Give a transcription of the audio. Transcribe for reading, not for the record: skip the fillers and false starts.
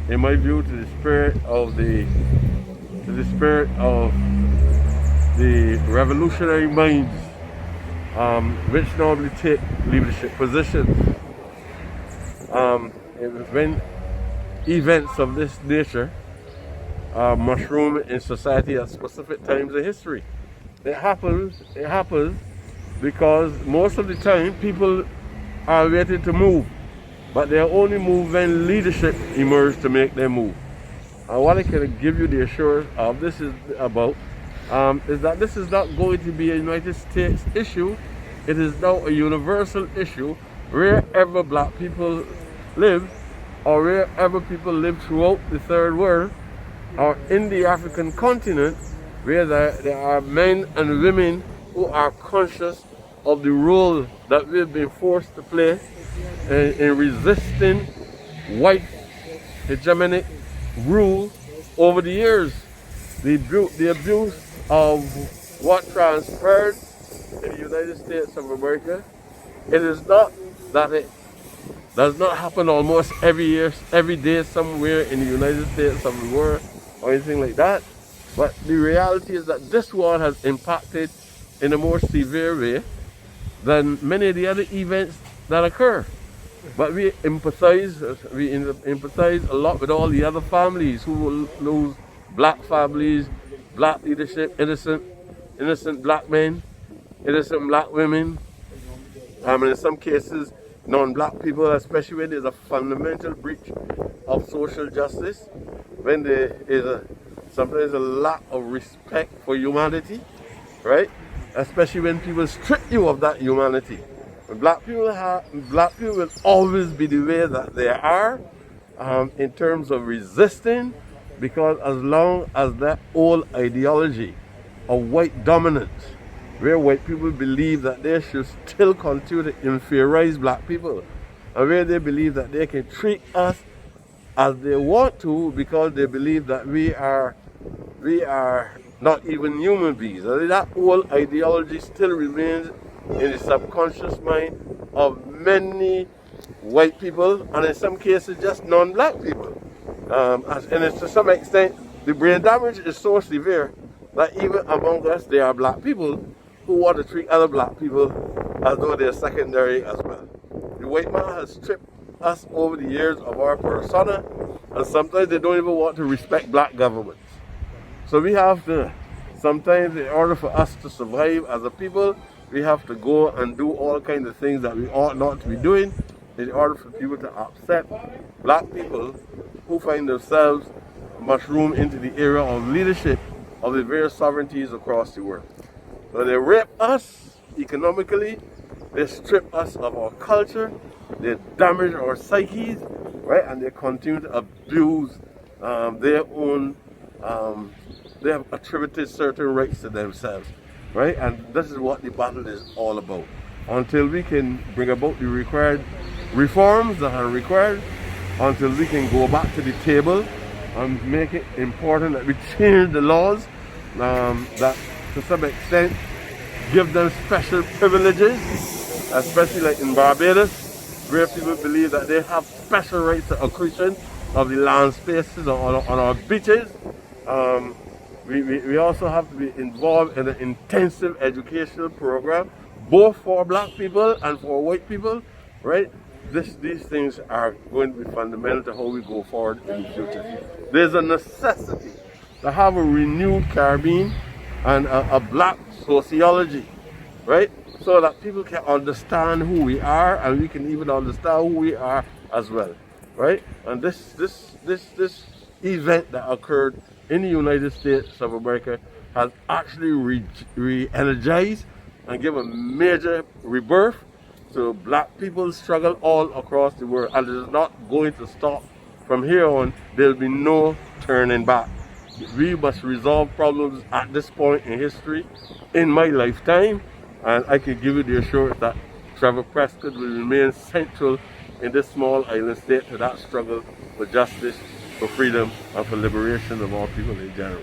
in my view, to the spirit of the revolutionary minds, which normally take leadership positions. When events of this nature mushroom in society at specific times in history, it happens because most of the time people are waiting to move, but they only move when leadership emerges to make them move. And what I can give you the assurance of this is that this is not going to be a United States issue. It is now a universal issue wherever black people live, or wherever people live throughout the third world, or in the African continent, where there are men and women who are conscious of the role that we've been forced to play in resisting white hegemonic rule over the years. The abuse of what transpired in the United States of America, it is not that it does not happen almost every year, every day somewhere in the United States of the world or anything like that, but the reality is that this one has impacted in a more severe way than many of the other events that occur. But we empathize a lot with all the other families who will lose black families, black leadership, innocent black men, innocent black women, and in some cases non-black people, especially when there's a fundamental breach of social justice, when there is sometimes a lack of respect for humanity, right? Especially when people strip you of that humanity. Black people will always be the way that they are in terms of resisting, because as long as that old ideology of white dominance, where white people believe that they should still continue to inferiorize black people, and where they believe that they can treat us as they want to because they believe that we are not even human beings. And that old ideology still remains in the subconscious mind of many white people, and in some cases just non-black people. And it's to some extent, the brain damage is so severe that even among us there are black people who want to treat other black people as though they're secondary as well. The white man has stripped us over the years of our persona, and sometimes they don't even want to respect black governments. So we have to, sometimes in order for us to survive as a people, we have to go and do all kinds of things that we ought not to be doing in order for people to accept black people who find themselves mushroomed into the area of leadership of the various sovereignties across the world. So they rape us economically, they strip us of our culture, they damage our psyches, right? And they continue to abuse their own, they have attributed certain rights to themselves, right? And this is what the battle is all about. Until we can bring about the required reforms that are required, until we can go back to the table and make it important that we change the laws that to some extent give them special privileges, especially like in Barbados, where people believe that they have special rights to accretion of the land spaces on our beaches. We also have to be involved in an intensive educational program, both for black people and for white people, right? These things are going to be fundamental to how we go forward in the future. There's a necessity to have a renewed Caribbean and a black sociology, right? So that people can understand who we are, and we can even understand who we are as well, right? And this event that occurred in the United States of America has actually re-energized and given a major rebirth to black people's struggle all across the world, and it is not going to stop. From here on, there'll be no turning back. We must resolve problems at this point in history in my lifetime, and I can give you the assurance that Trevor Prescod will remain central in this small island state to that struggle for justice, for freedom, and for liberation of all people in general.